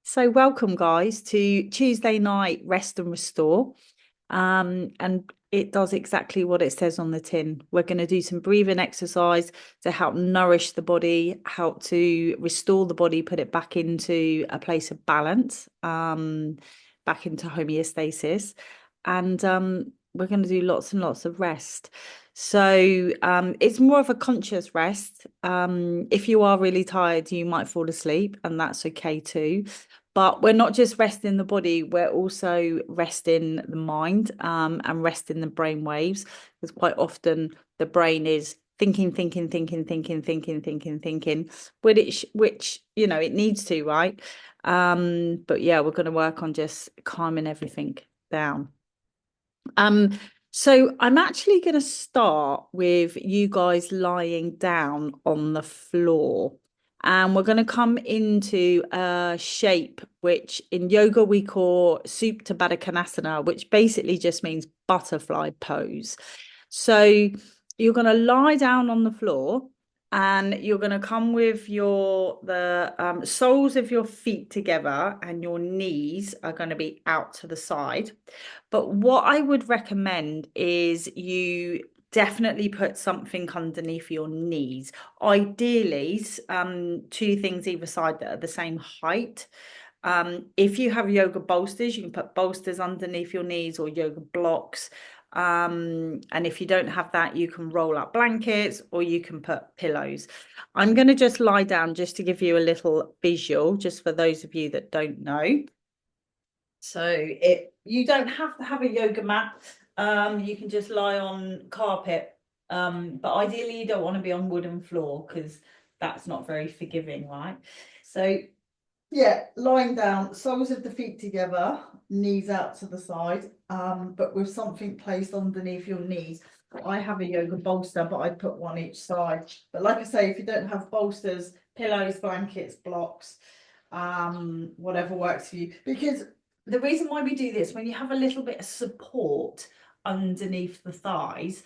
So welcome guys to Tuesday night rest and restore. And it does exactly what it says on the tin. We're going to do some breathing exercise to help nourish the body, help to restore the body, put it back into a place of balance, back into homeostasis. And we're going to do lots and lots of rest. So it's more of a conscious rest. If you are really tired, you might fall asleep, and that's okay too. But we're not just resting the body, we're also resting the mind, and resting the brain waves. Because quite often the brain is thinking, which it needs to, right? But yeah, we're going to work on just calming everything down. Um, so I'm actually going to start with you guys lying down on the floor. And we're going to come into a shape which in yoga we call Supta Baddha Konasana, which basically just means butterfly pose. So you're going to lie down on the floor and you're going to come with the soles of your feet together, and your knees are going to be out to the side. But what I would recommend is you definitely put something underneath your knees. Ideally, two things either side that are the same height. If you have yoga bolsters, you can put bolsters underneath your knees or yoga blocks. And if you don't have that, you can roll up blankets or you can put pillows. I'm going to just lie down just to give you a little visual, just for those of you that don't know. So you don't have to have a yoga mat. You can just lie on carpet. But ideally you don't want to be on wooden floor because that's not very forgiving, right? So yeah, lying down, soles of the feet together, knees out to the side, but with something placed underneath your knees. I have a yoga bolster, but I put one each side. But like I say, if you don't have bolsters, pillows, blankets, blocks, whatever works for you. Because the reason why we do this, when you have a little bit of support underneath the thighs,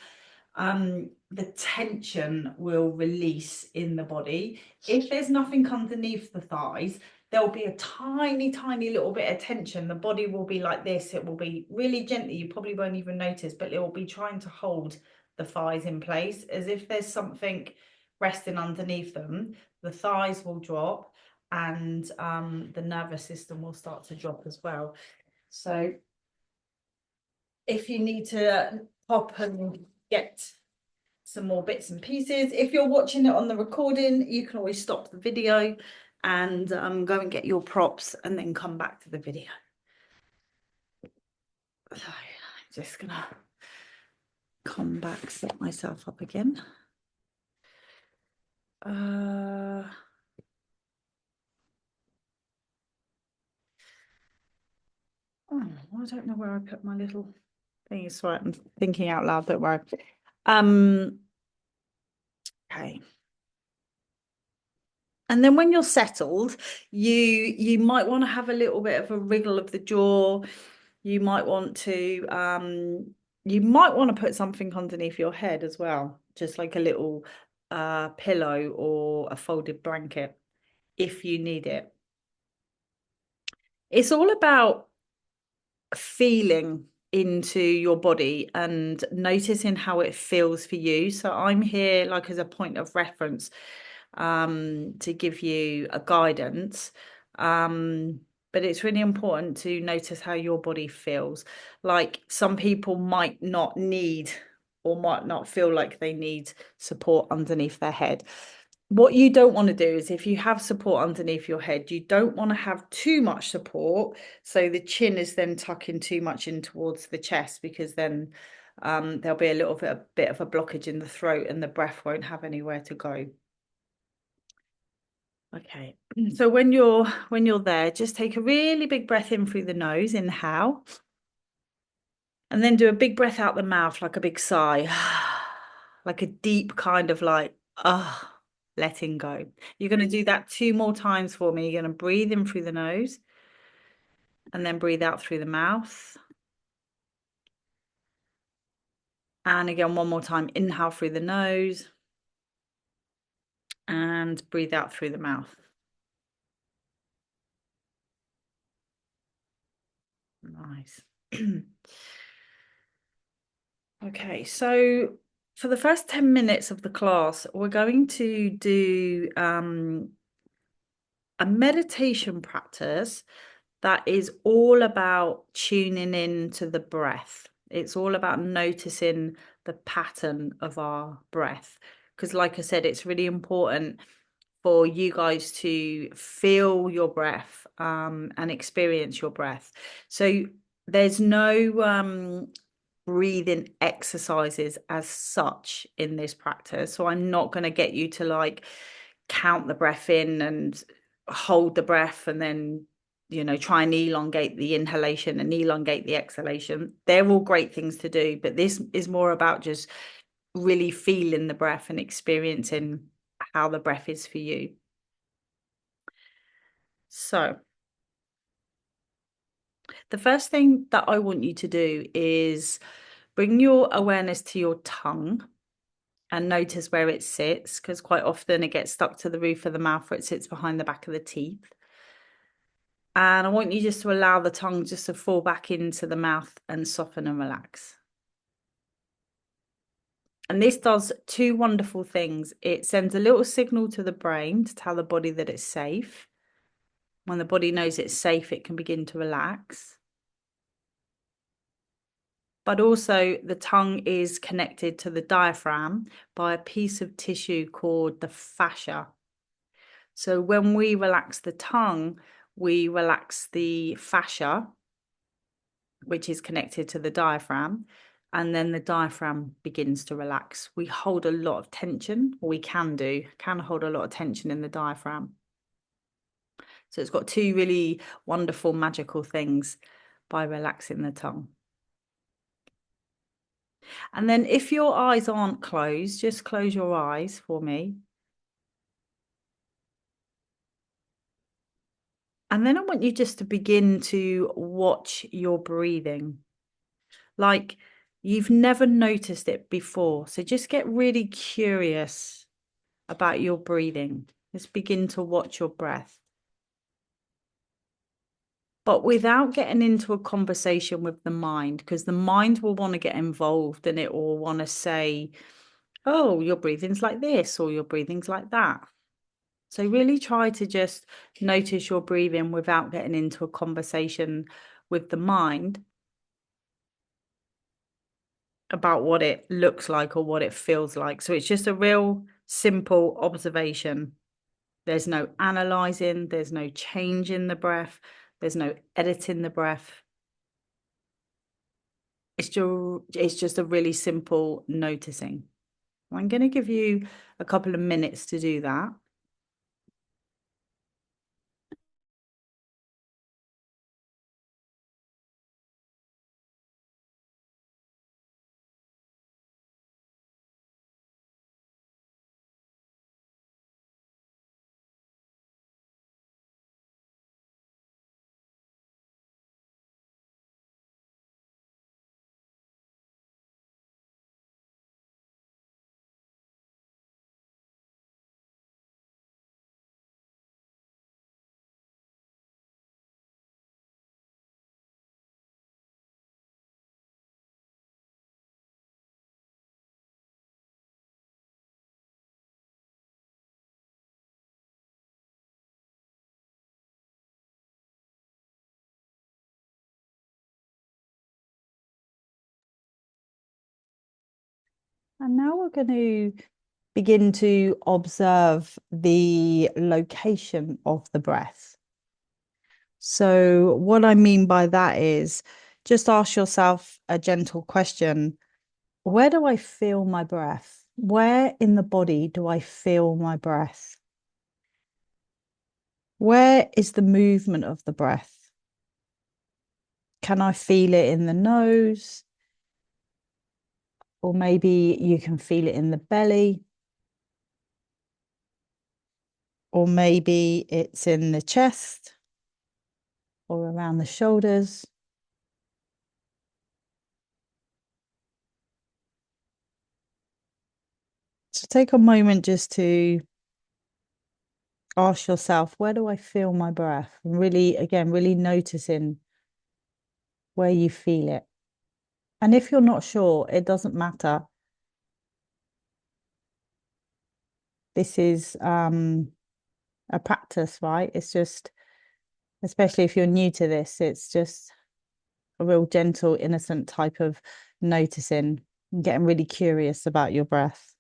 the tension will release in the body. If there's nothing underneath the thighs, there'll be a tiny, tiny little bit of tension. The body will be like this. It will be really gently. You probably won't even notice, but it will be trying to hold the thighs in place as if there's something resting underneath them. The thighs will drop, and the nervous system will start to drop as well. So if you need to pop and get some more bits and pieces, if you're watching it on the recording, you can always stop the video and go and get your props and then come back to the video. So I'm just gonna come back, set myself up again. Oh, I don't know where I put my little thing. It's right, I'm thinking out loud, don't worry. Okay. And then when you're settled, you might want to have a little bit of a wriggle of the jaw. You might want to put something underneath your head as well, just like a little pillow or a folded blanket if you need it. It's all about feeling into your body and noticing how it feels for you. So I'm here like as a point of reference, to give you a guidance. But it's really important to notice how your body feels. Like some people might not need or might not feel like they need support underneath their head. What you don't want to do is if you have support underneath your head, you don't want to have too much support. So the chin is then tucking too much in towards the chest, because then there'll be a bit of a blockage in the throat and the breath won't have anywhere to go. Okay, so when you're there, just take a really big breath in through the nose, inhale, and then do a big breath out the mouth, like a big sigh, like a deep kind of like, letting go. You're going to do that 2 more times for me. You're going to breathe in through the nose and then breathe out through the mouth. And again, one more time, inhale through the nose and breathe out through the mouth. Nice. Okay, so for the first 10 minutes of the class, we're going to do a meditation practice that is all about tuning in to the breath. It's all about noticing the pattern of our breath. Because, like I said, it's really important for you guys to feel your breath and experience your breath. So, there's no breathing exercises as such in this practice. So, I'm not going to get you to like count the breath in and hold the breath and then try and elongate the inhalation and elongate the exhalation. They're all great things to do, but this is more about just really feeling the breath and experiencing how the breath is for you. So the first thing that I want you to do is bring your awareness to your tongue and notice where it sits, because quite often it gets stuck to the roof of the mouth or it sits behind the back of the teeth. And I want you just to allow the tongue just to fall back into the mouth and soften and relax. And this does two wonderful things. It sends a little signal to the brain to tell the body that it's safe. When the body knows it's safe, it can begin to relax. But also the tongue is connected to the diaphragm by a piece of tissue called the fascia. So when we relax the tongue, we relax the fascia, which is connected to the diaphragm, and then the diaphragm begins to relax. We hold a lot of tension, or we can hold a lot of tension in the diaphragm. So it's got two really wonderful, magical things by relaxing the tongue. And then if your eyes aren't closed, just close your eyes for me. And then I want you just to begin to watch your breathing. Like you've never noticed it before. So just get really curious about your breathing. Just begin to watch your breath. But without getting into a conversation with the mind, because the mind will want to get involved and it will want to say, oh, your breathing's like this or your breathing's like that. So really try to just notice your breathing without getting into a conversation with the mind about what it looks like or what it feels like. So it's just a real simple observation. There's no analyzing, there's no change in the breath, there's no editing the breath. It's just a really simple noticing. I'm going to give you a couple of minutes to do that. And now we're going to begin to observe the location of the breath. So, what I mean by that is just ask yourself a gentle question. Where do I feel my breath? Where in the body do I feel my breath? Where is the movement of the breath? Can I feel it in the nose? Or maybe you can feel it in the belly. Or maybe it's in the chest or around the shoulders. So take a moment just to ask yourself, where do I feel my breath? And really, again, really noticing where you feel it. And if you're not sure, it doesn't matter. This is a practice, right? It's just, especially if you're new to this, it's just a real gentle, innocent type of noticing, and getting really curious about your breath.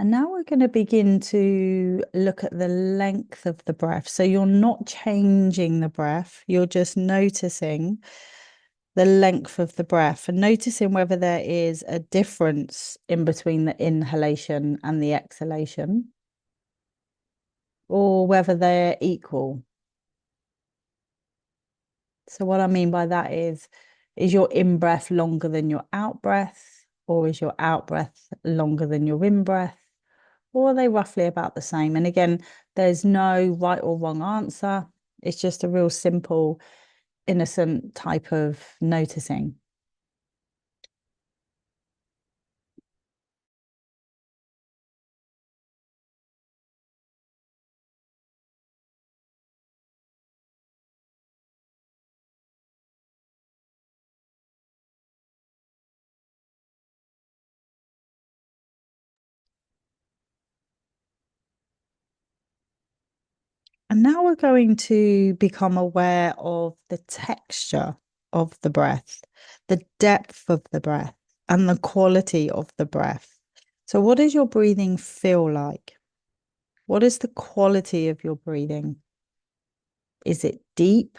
And now we're going to begin to look at the length of the breath. So you're not changing the breath, you're just noticing the length of the breath and noticing whether there is a difference in between the inhalation and the exhalation, or whether they're equal. So what I mean by that is your in breath longer than your out breath, or is your out breath longer than your in breath, or are they roughly about the same? And again, there's no right or wrong answer. It's just a real simple, innocent type of noticing. And now we're going to become aware of the texture of the breath, the depth of the breath, and the quality of the breath. So, what does your breathing feel like? What is the quality of your breathing? Is it deep?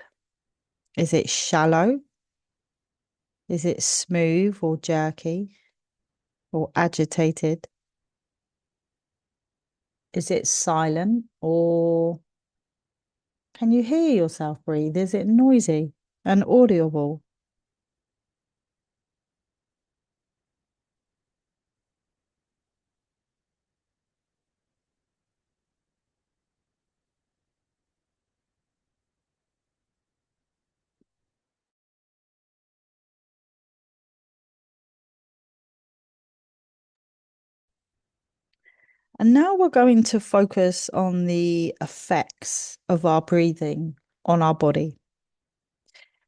Is it shallow? Is it smooth or jerky or agitated? Is it silent or can you hear yourself breathe? Is it noisy and audible? And now we're going to focus on the effects of our breathing on our body.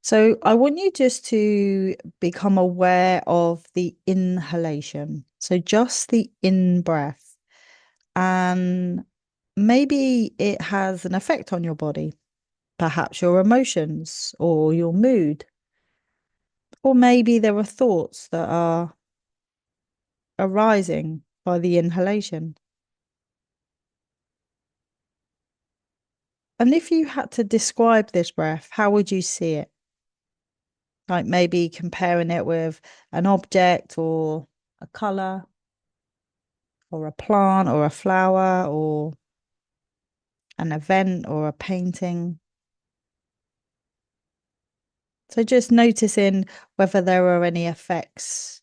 So I want you just to become aware of the inhalation. So just the in breath. And maybe it has an effect on your body, perhaps your emotions or your mood. Or maybe there are thoughts that are arising by the inhalation. And if you had to describe this breath, how would you see it? Like maybe comparing it with an object or a color or a plant or a flower or an event or a painting. So just noticing whether there are any effects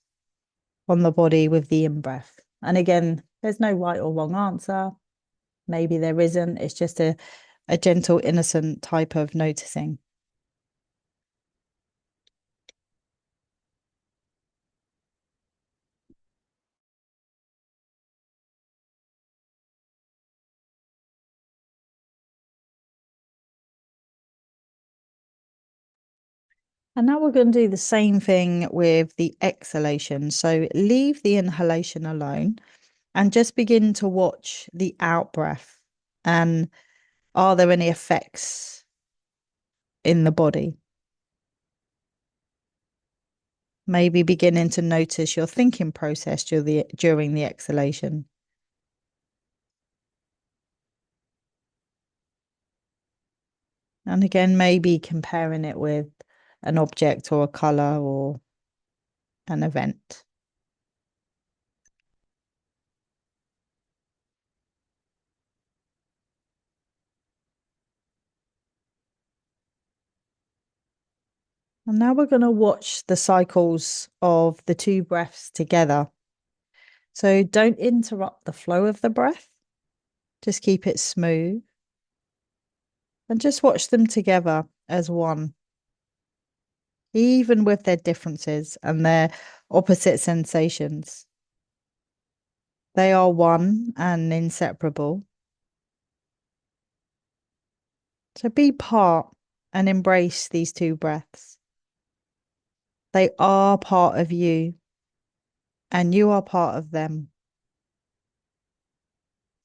on the body with the in-breath. And again, there's no right or wrong answer. Maybe there isn't. It's just a gentle, innocent type of noticing. And now we're going to do the same thing with the exhalation. So leave the inhalation alone and just begin to watch the out breath. And are there any effects in the body? Maybe beginning to notice your thinking process during the exhalation. And again, maybe comparing it with an object or a color or an event. And now we're going to watch the cycles of the two breaths together. So don't interrupt the flow of the breath. Just keep it smooth and just watch them together as one. even with their differences and their opposite sensations. They are one and inseparable. So be part and embrace these two breaths. They are part of you and you are part of them.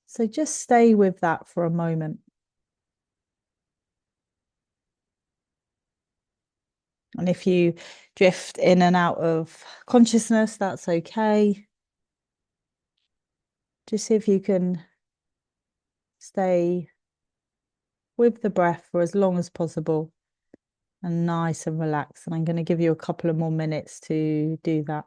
So just stay with that for a moment. And if you drift in and out of consciousness, that's okay. Just see if you can stay with the breath for as long as possible and nice and relaxed. And I'm going to give you a couple of more minutes to do that.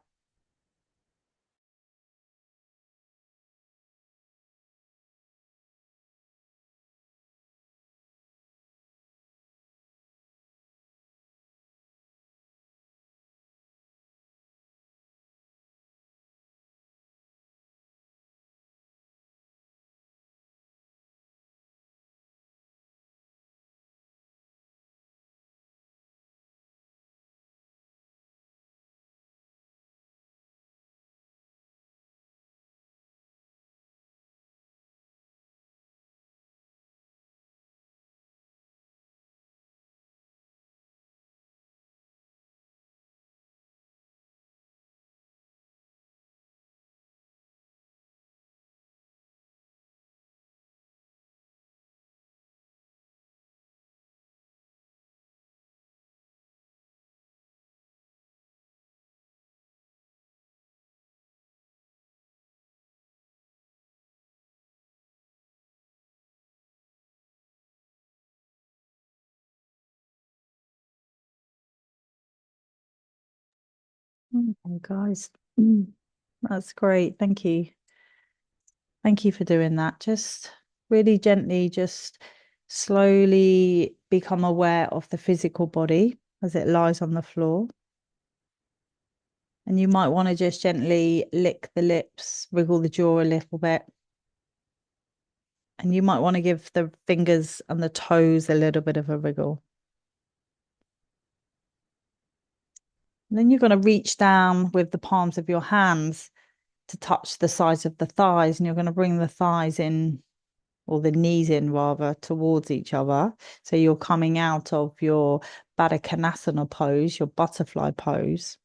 Okay, guys. That's great. Thank you. Thank you for doing that. Just really gently, just slowly become aware of the physical body as it lies on the floor. And you might want to just gently lick the lips, wriggle the jaw a little bit. And you might want to give the fingers and the toes a little bit of a wriggle. And then you're going to reach down with the palms of your hands to touch the sides of the thighs. And you're going to bring the thighs in, or the knees in rather, towards each other. So you're coming out of your Baddha Konasana pose, your butterfly pose.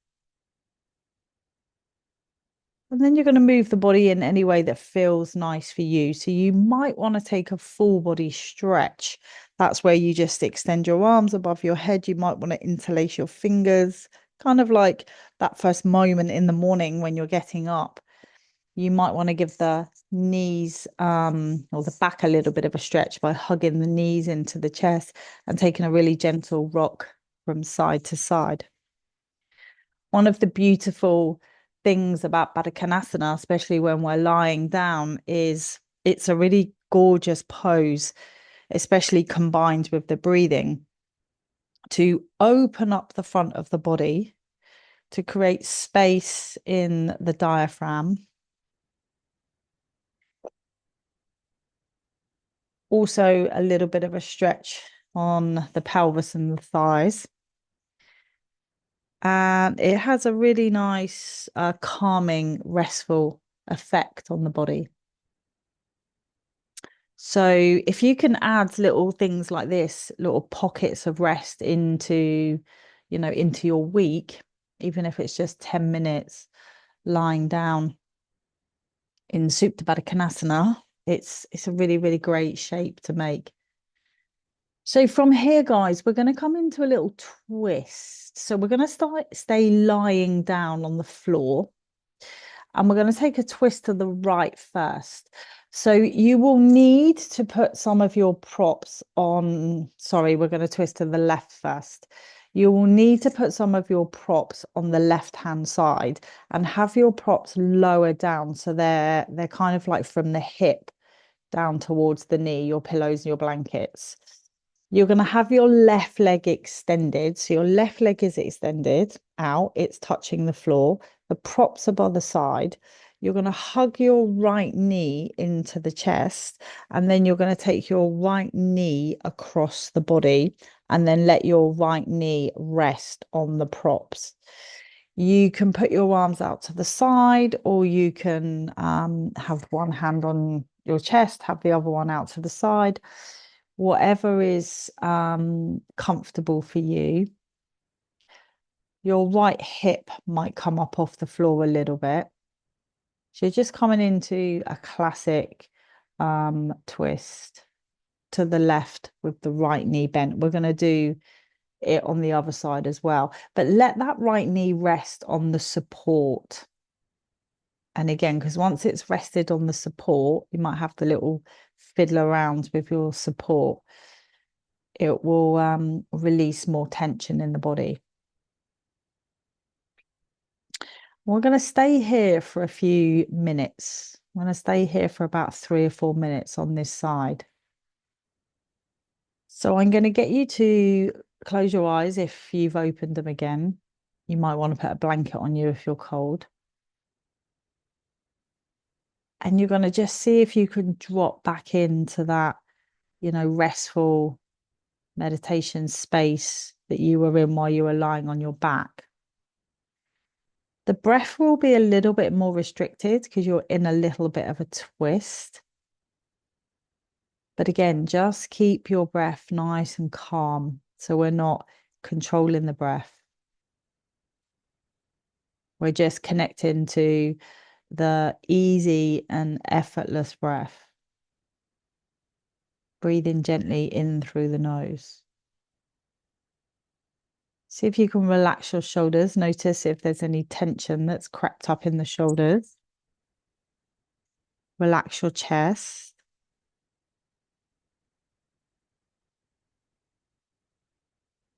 And then you're going to move the body in any way that feels nice for you. So you might want to take a full body stretch. That's where you just extend your arms above your head. You might want to interlace your fingers, kind of like that first moment in the morning when you're getting up. You might want to give the knees or the back a little bit of a stretch by hugging the knees into the chest and taking a really gentle rock from side to side. One of the beautiful things about Baddha Konasana, especially when we're lying down, is it's a really gorgeous pose, especially combined with the breathing, to open up the front of the body, to create space in the diaphragm. Also, a little bit of a stretch on the pelvis and the thighs. And it has a really nice, calming, restful effect on the body. So if you can add little things like this, little pockets of rest into, into your week, even if it's just 10 minutes lying down in Supta Baddha Konasana, it's a really, really great shape to make. So from here, guys, we're going to come into a little twist. So we're going to stay lying down on the floor. And we're going to take a twist to the right first. So you will need to put some of your props on. Sorry, we're going to twist to the left first. You will need to put some of your props on the left-hand side and have your props lower down. So they're kind of like from the hip down towards the knee, your pillows and your blankets. You're going to have your left leg extended. So your left leg is extended out. It's touching the floor. The props are by the side. You're going to hug your right knee into the chest. And then you're going to take your right knee across the body and then let your right knee rest on the props. You can put your arms out to the side, or you can have one hand on your chest, have the other one out to the side, whatever is comfortable for you. Your right hip might come up off the floor a little bit. So you're just coming into a classic twist to the left with the right knee bent. We're going to do it on the other side as well, but let that right knee rest on the support. And again, because once it's rested on the support, you might have the little fiddle around with your support. It will release more tension in the body. We're going to stay here for a few minutes. I'm going to stay here for about 3 or 4 minutes on this side. So I'm going to get you to close your eyes if you've opened them again. You might want to put a blanket on you if you're cold. And you're going to just see if you can drop back into that, restful meditation space that you were in while you were lying on your back. The breath will be a little bit more restricted because you're in a little bit of a twist. But again, just keep your breath nice and calm so we're not controlling the breath. We're just connecting to the easy and effortless breath. Breathing gently in through the nose. See if you can relax your shoulders. Notice if there's any tension that's crept up in the shoulders. Relax your chest.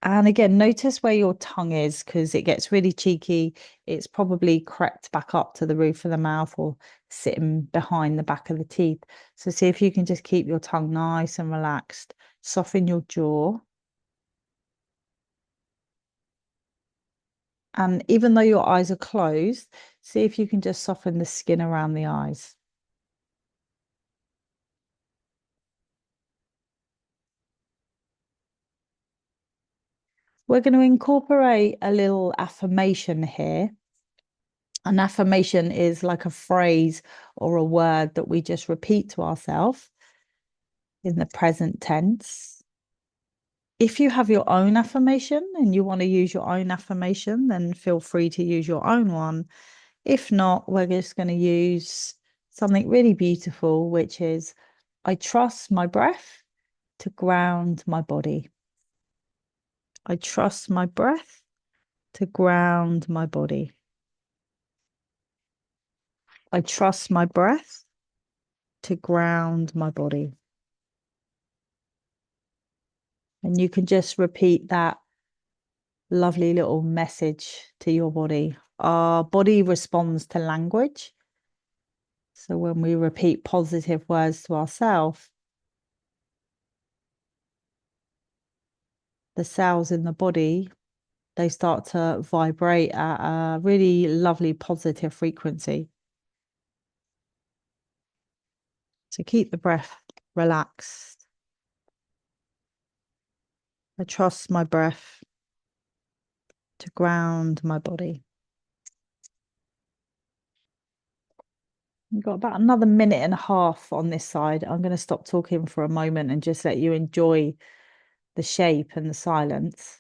And again, notice where your tongue is because it gets really cheeky. It's probably crept back up to the roof of the mouth or sitting behind the back of the teeth. So see if you can just keep your tongue nice and relaxed. Soften your jaw. And even though your eyes are closed, see if you can just soften the skin around the eyes. We're going to incorporate a little affirmation here. An affirmation is like a phrase or a word that we just repeat to ourselves in the present tense. If you have your own affirmation and you want to use your own affirmation, then feel free to use your own one. If not, we're just going to use something really beautiful, which is, I trust my breath to ground my body. I trust my breath to ground my body. I trust my breath to ground my body. And you can just repeat that lovely little message to your body. Our body responds to language. So when we repeat positive words to ourselves, the cells in the body, they start to vibrate at a really lovely positive frequency. So keep the breath relaxed. I trust my breath to ground my body. We've got about another minute and a half on this side. I'm going to stop talking for a moment and just let you enjoy the shape and the silence.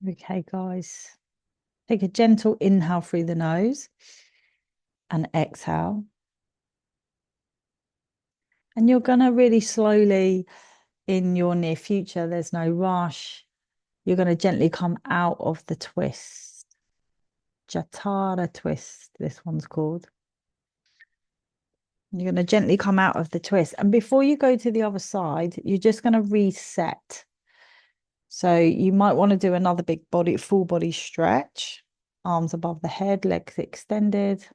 Okay, guys. Take a gentle inhale through the nose and exhale. And you're going to really slowly, in your near future, there's no rush. You're going to gently come out of the twist. Jatara twist, this one's called. You're going to gently come out of the twist. And before you go to the other side, you're just going to reset. So you might want to do another big body, full body stretch. Arms above the head, legs extended.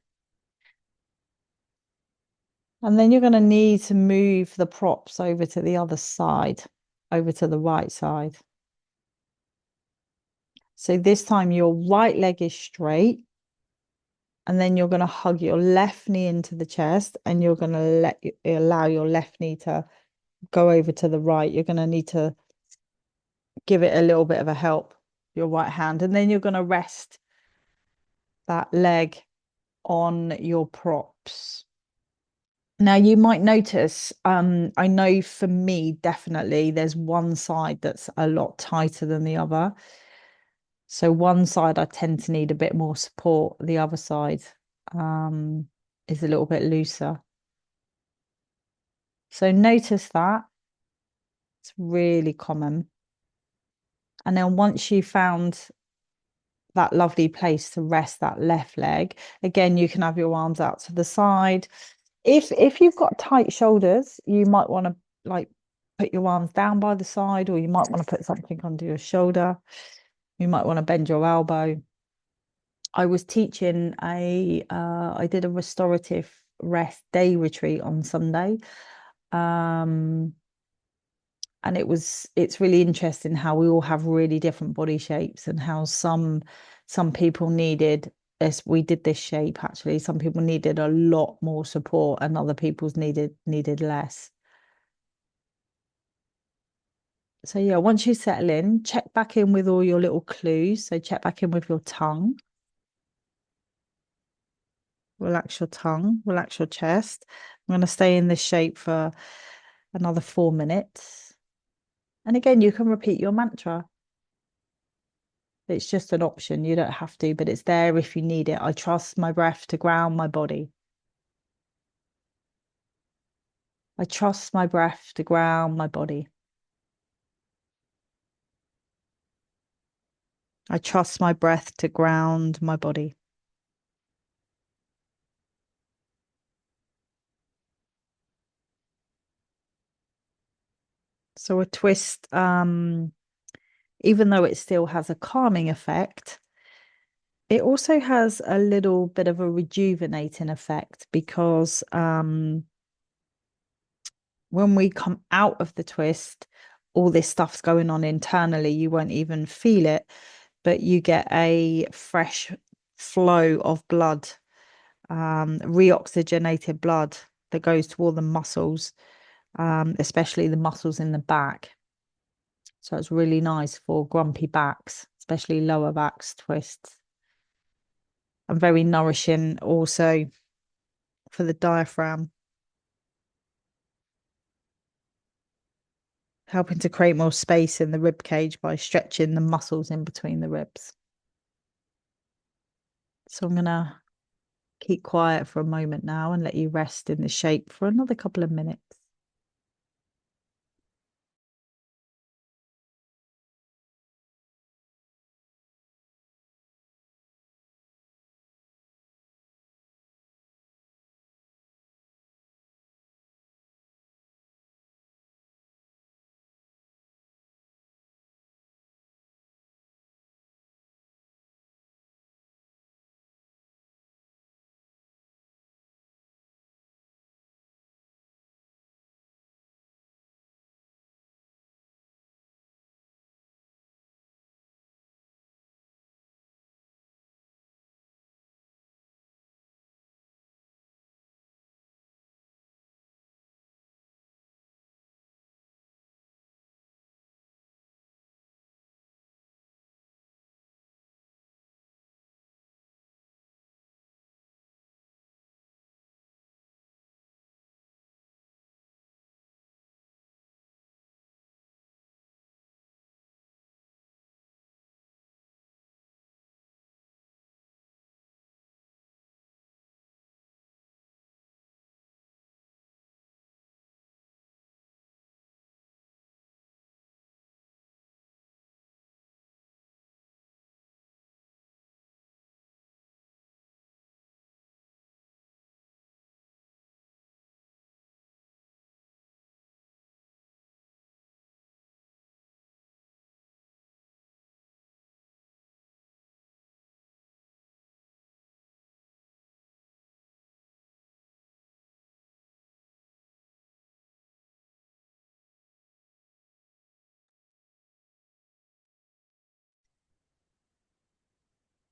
And then you're going to need to move the props over to the other side, over to the right side. So this time your right leg is straight. And then you're going to hug your left knee into the chest and you're going to allow your left knee to go over to the right. You're going to need to give it a little bit of a help, your right hand. And then you're going to rest that leg on your props. Now you might notice, I know for me, definitely there's one side that's a lot tighter than the other. So one side I tend to need a bit more support. The other side is a little bit looser. So notice that. It's really common. And then once you found that lovely place to rest that left leg, again, you can have your arms out to the side. If you've got tight shoulders, you might want to like put your arms down by the side, or you might want to put something under your shoulder. You might want to bend your elbow. I was teaching I did a restorative rest day retreat on Sunday. Um, and it's really interesting how we all have really different body shapes and how some people needed this. We did this shape actually. Some people needed a lot more support and other people's needed less. So yeah, once you settle in, check back in with all your little clues. So check back in with your tongue. Relax your tongue, relax your chest. I'm going to stay in this shape for another 4 minutes. And again, you can repeat your mantra. It's just an option. You don't have to, but it's there if you need it. I trust my breath to ground my body. I trust my breath to ground my body. I trust my breath to ground my body. So a twist, even though it still has a calming effect, it also has a little bit of a rejuvenating effect because when we come out of the twist, all this stuff's going on internally. You won't even feel it, but you get a fresh flow of blood, reoxygenated blood that goes to all the muscles, especially the muscles in the back. So it's really nice for grumpy backs, especially lower backs twists, and very nourishing also for the diaphragm, helping to create more space in the rib cage by stretching the muscles in between the ribs. So I'm going to keep quiet for a moment now and let you rest in the shape for another couple of minutes.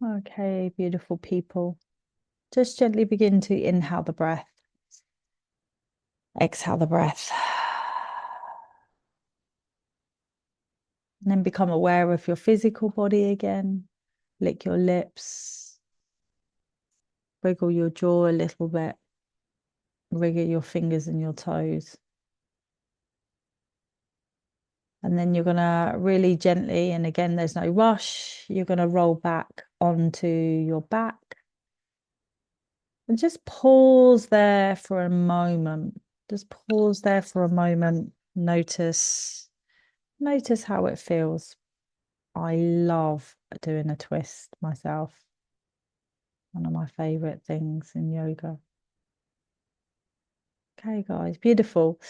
Okay, beautiful people. Just gently begin to inhale the breath, exhale the breath, and then become aware of your physical body again. Lick your lips, wiggle your jaw a little bit, wriggle your fingers and your toes. And then you're going to really gently, and again, there's no rush, you're going to roll back onto your back. And just pause there for a moment. Just pause there for a moment. Notice how it feels. I love doing a twist myself. One of my favorite things in yoga. Okay, guys, beautiful.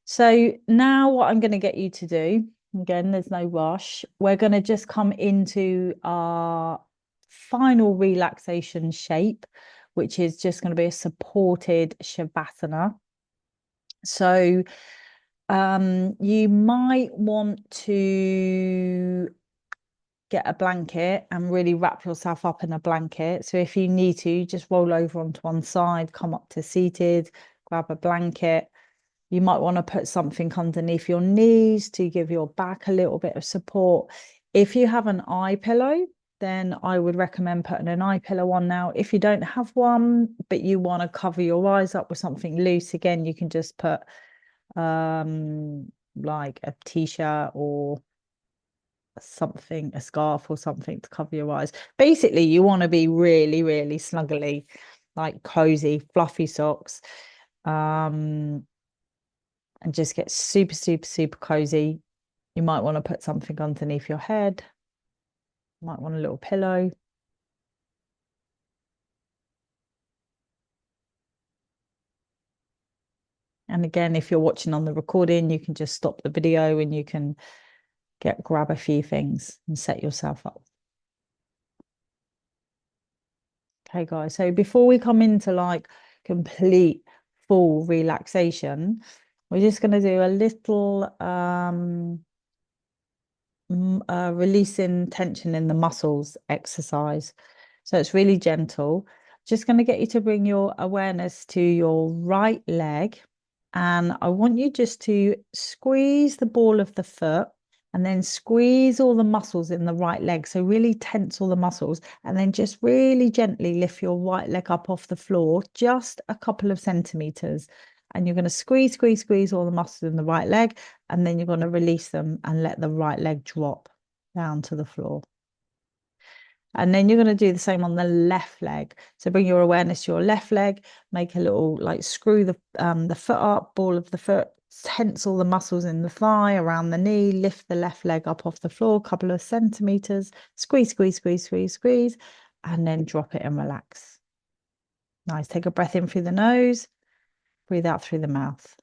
So now what I'm going to get you to do, again, there's no rush. We're going to just come into our final relaxation shape, which is just going to be a supported Shavasana. So you might want to get a blanket and really wrap yourself up in a blanket. So if you need to, just roll over onto one side, come up to seated, grab a blanket. You might want to put something underneath your knees to give your back a little bit of support. If you have an eye pillow, then I would recommend putting an eye pillow on now. If you don't have one, but you want to cover your eyes up with something loose, again, you can just put like a t-shirt or something, a scarf or something to cover your eyes. Basically, you want to be really, really snuggly, like cozy, fluffy socks. And just get super, super, super cozy. You might want to put something underneath your head. You might want a little pillow. And again, if you're watching on the recording, you can just stop the video and you can grab a few things and set yourself up. Okay, guys. So before we come into like complete full relaxation, we're just going to do a little releasing tension in the muscles exercise. So it's really gentle. Just going to get you to bring your awareness to your right leg. And I want you just to squeeze the ball of the foot and then squeeze all the muscles in the right leg. So really tense all the muscles and then just really gently lift your right leg up off the floor, just a couple of centimeters. And you're going to squeeze, squeeze, squeeze all the muscles in the right leg. And then you're going to release them and let the right leg drop down to the floor. And then you're going to do the same on the left leg. So bring your awareness to your left leg, make a little like screw the foot up, ball of the foot, tense all the muscles in the thigh, around the knee, lift the left leg up off the floor, a couple of centimeters, squeeze, squeeze, squeeze, squeeze, squeeze, and then drop it and relax. Nice. Take a breath in through the nose, breathe out through the mouth.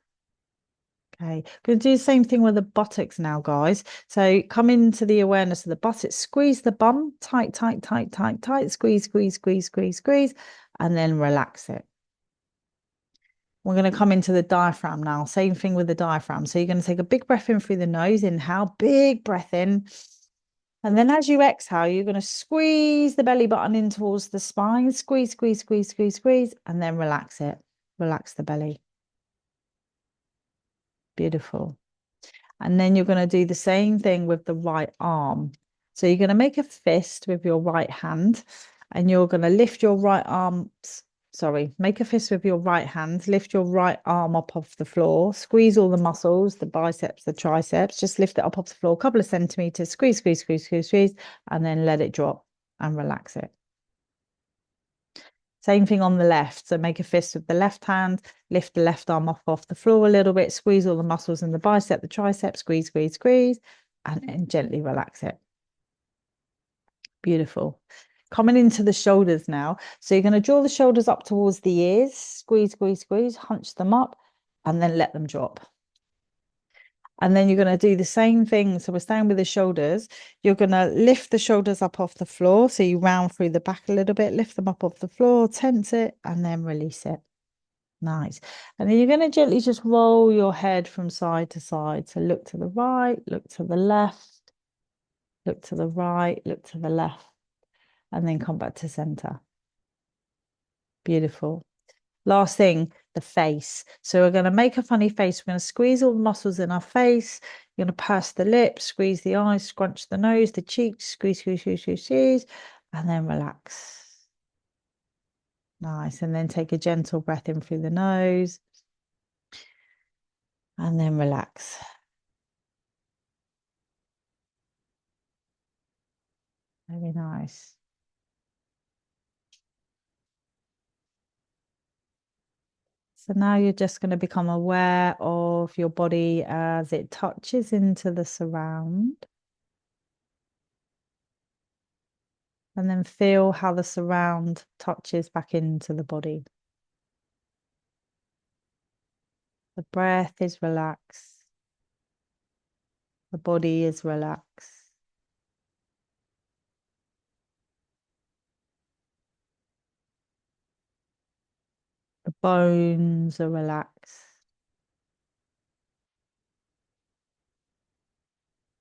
Okay, going to do the same thing with the buttocks now, guys. So come into the awareness of the buttocks, squeeze the bum, tight, tight, tight, tight, tight, squeeze, squeeze, squeeze, squeeze, squeeze, and then relax it. We're going to come into the diaphragm now. Same thing with the diaphragm. So you're going to take a big breath in through the nose, inhale, big breath in. And then as you exhale, you're going to squeeze the belly button in towards the spine, squeeze, squeeze, squeeze, squeeze, squeeze, and then relax it. Relax the belly. Beautiful. And then you're going to do the same thing with the right arm. So you're going to make a fist with your right hand and you're going to lift your right arm. Sorry, make a fist with your right hand, lift your right arm up off the floor, squeeze all the muscles, the biceps, the triceps, just lift it up off the floor, a couple of centimeters, squeeze, squeeze, squeeze, squeeze, squeeze, and then let it drop and relax it. Same thing on the left. So make a fist with the left hand, lift the left arm off the floor a little bit, squeeze all the muscles in the bicep, the tricep, squeeze, squeeze, squeeze, and then gently relax it. Beautiful. Coming into the shoulders now. So you're going to draw the shoulders up towards the ears, squeeze, squeeze, squeeze, hunch them up, and then let them drop. And then you're going to do the same thing. So we're staying with the shoulders. You're going to lift the shoulders up off the floor. So you round through the back a little bit, lift them up off the floor, tense it, and then release it. Nice. And then you're going to gently just roll your head from side to side. So look to the right, look to the left, look to the right, look to the left. and then come back to center. Beautiful. Last thing, the face. So we're going to make a funny face. We're going to squeeze all the muscles in our face. You're going to purse the lips, squeeze the eyes, scrunch the nose, the cheeks, squeeze, squeeze, squeeze, squeeze, squeeze, and then relax. Nice. And then take a gentle breath in through the nose. And then relax. Very nice. So now you're just going to become aware of your body as it touches into the surround. And then feel how the surround touches back into the body. The breath is relaxed. The body is relaxed. The bones are relaxed.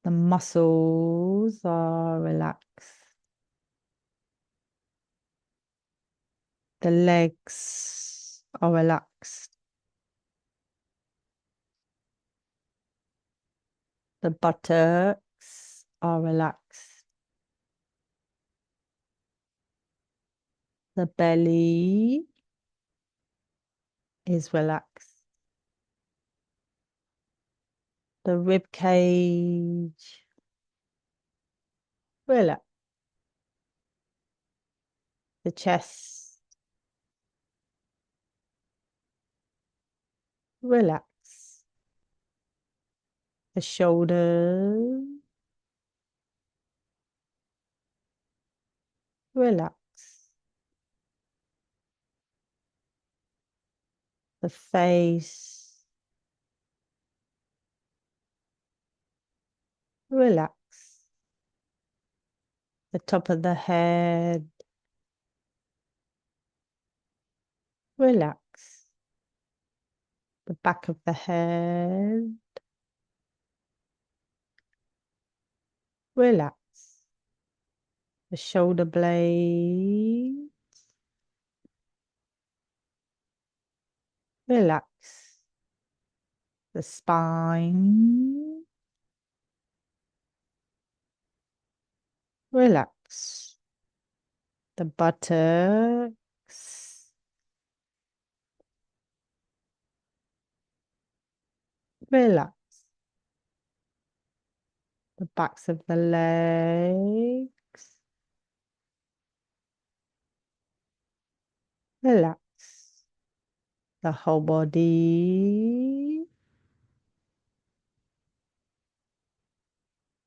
The muscles are relaxed. The legs are relaxed. The buttocks are relaxed. The belly is relaxed. The rib cage, relax. The chest, relax. The shoulders, relax. The face, relax. The top of the head, relax. The back of the head, relax. The shoulder blade, relax. The spine, relax. The buttocks, relax. The backs of the legs, relax. The whole body,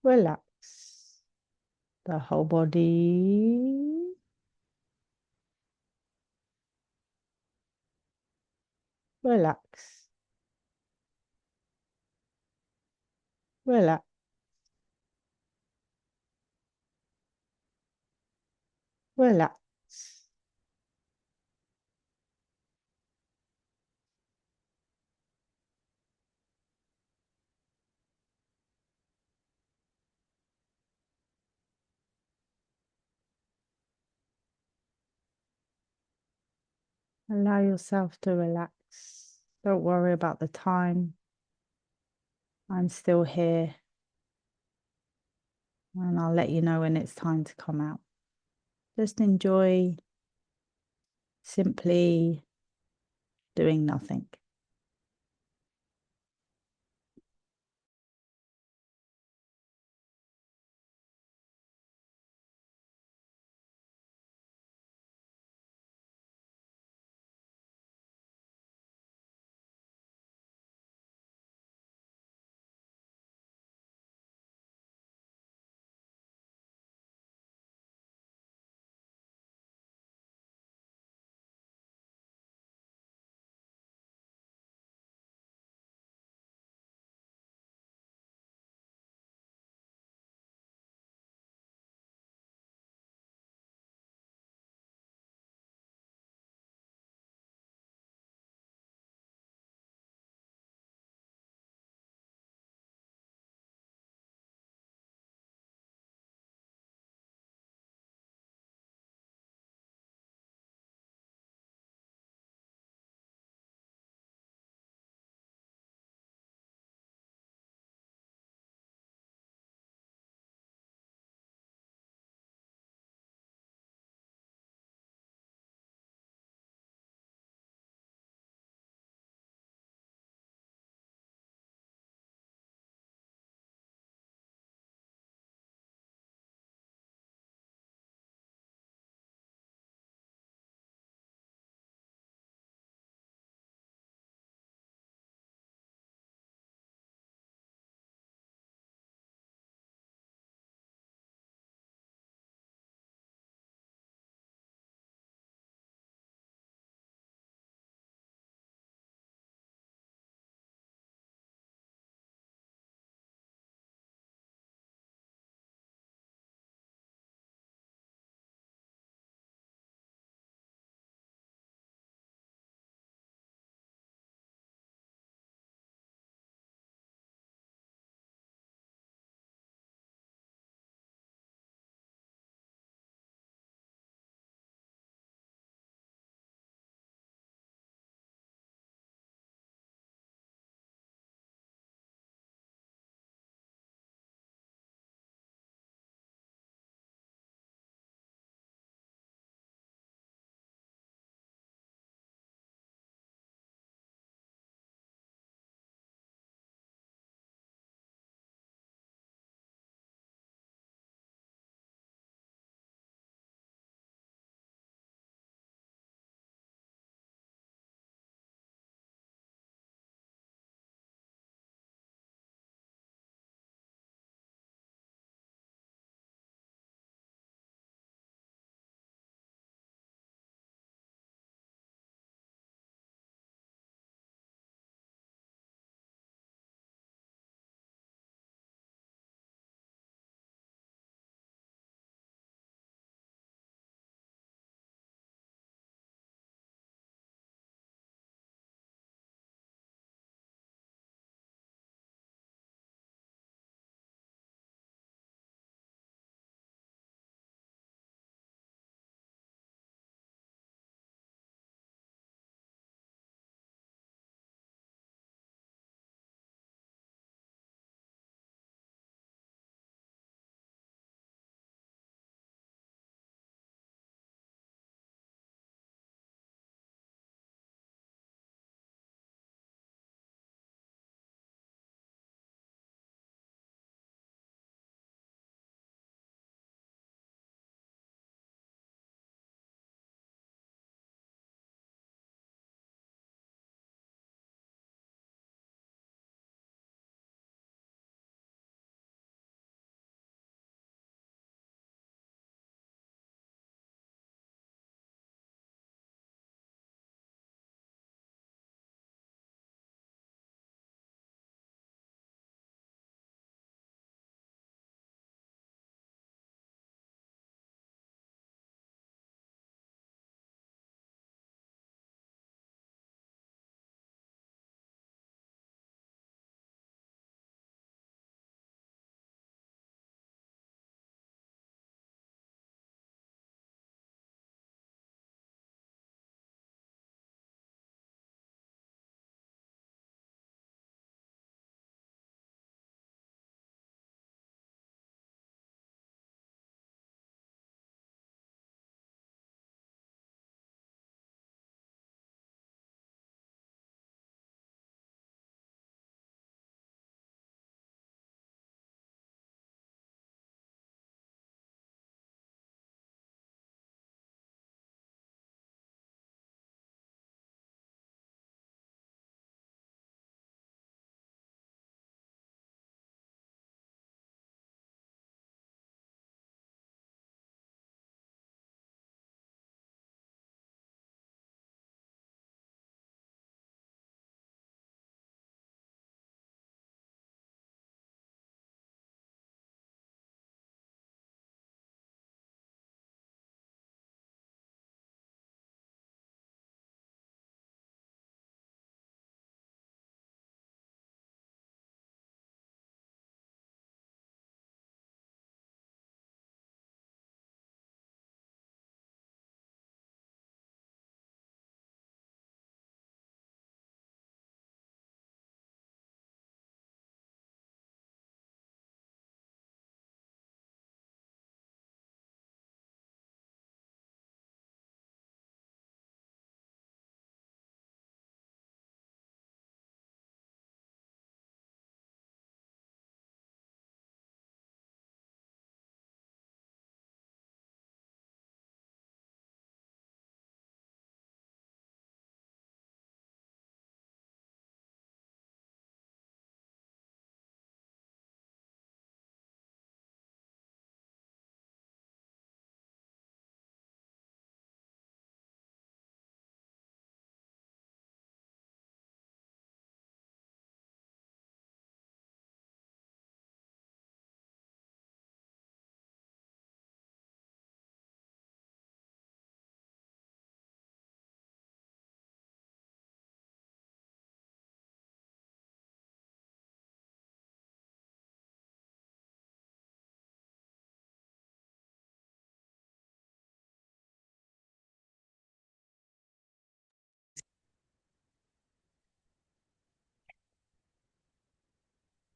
relax. The whole body, relax. Relax. Relax. Allow yourself to relax. Don't worry about the time. I'm still here, and I'll let you know when it's time to come out. Just enjoy simply doing nothing.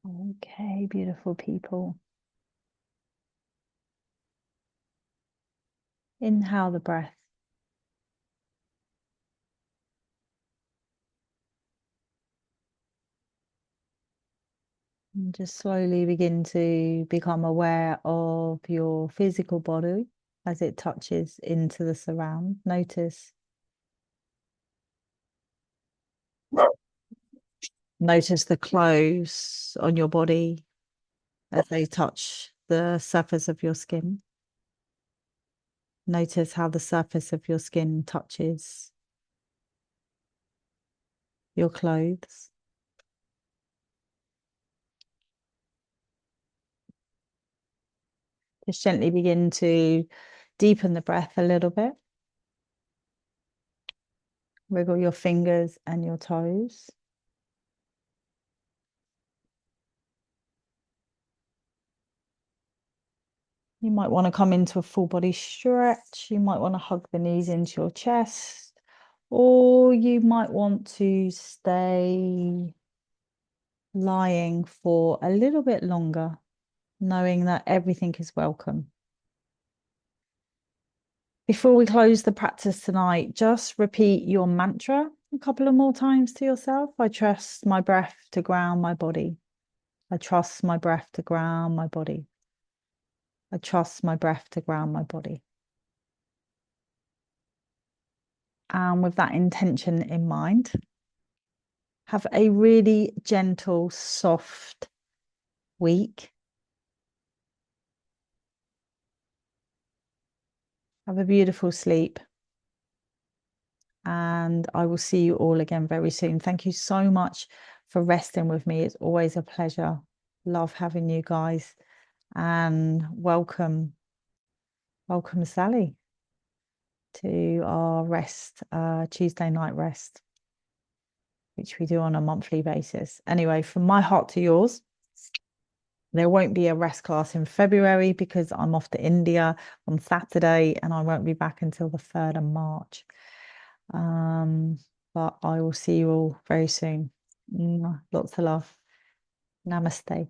Okay, beautiful people. Inhale the breath. And just slowly begin to become aware of your physical body as it touches into the surround. Notice the clothes on your body as they touch the surface of your skin. Notice how the surface of your skin touches your clothes. Just gently begin to deepen the breath a little bit. Wiggle your fingers and your toes. You might want to come into a full body stretch. You might want to hug the knees into your chest, or you might want to stay lying for a little bit longer, knowing that everything is welcome. Before we close the practice tonight, just repeat your mantra a couple of more times to yourself. I trust my breath to ground my body. I trust my breath to ground my body. I trust my breath to ground my body. And with that intention in mind, have a really gentle, soft week. Have a beautiful sleep. And I will see you all again very soon. Thank you so much for resting with me. It's always a pleasure. Love having you guys. And welcome Sally to our rest, Tuesday night rest, which we do on a monthly basis. Anyway, from my heart to yours, there won't be a rest class in February because I'm off to India on Saturday and I won't be back until the 3rd of March. But I will see you all very soon. Lots of love. Namaste.